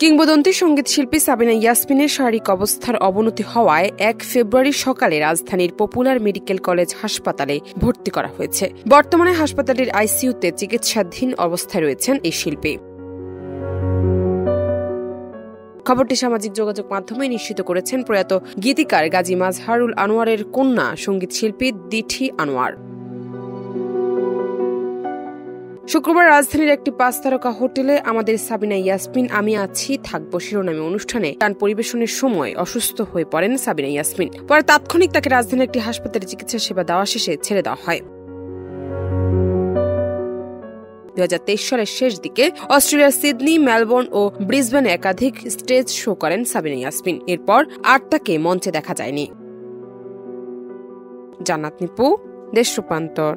কিংবদন্তি সঙ্গীত শিল্পী সাবিনা ইয়াসমিনের শারীরিক অবস্থার অবনতি হওয়ায় ১ ফেব্রুয়ারি সকালে রাজধানীর পপুলার মেডিকেল কলেজ হাসপাতালে ভর্তি করা হয়েছে। বর্তমানে হাসপাতালের আইসিইউতে চিকিৎসাধীন অবস্থায় রয়েছেন এই শিল্পী। খবরটি সামাজিক যোগাযোগ মাধ্যমে নিশ্চিত করেছেন প্রয়াত গীতিকার গাজী মাজহারুল আনোয়ারের কন্যা সঙ্গীত শিল্পী দিঠি আনোয়ার। শুক্রবার রাজধানীর একটি ৫ তারকা হোটেলে আমাদের সাবিনা ইয়াসমিন আমি আছি থাকবো শিরোনামে অনুষ্ঠানে গান পরিবেশনের সময় অসুস্থ হয়ে পড়েন সাবিনা ইয়াসমিন। পরে তাৎক্ষণিক তাকে রাজধানীর একটি হাসপাতালে চিকিৎসা সেবা দেওয়া শেষে ছেড়ে দেওয়া হয়। ২০২৩ সালের শেষ দিকে অস্ট্রেলিয়ার সিডনি, মেলবোর্ন ও ব্রিসবেনে একাধিক স্টেজ শো করেন সাবিনা ইয়াসমিন। এরপর আর তাকে মঞ্চে দেখা যায়নি। জান্নাত নিপু, দেশ রূপান্তর।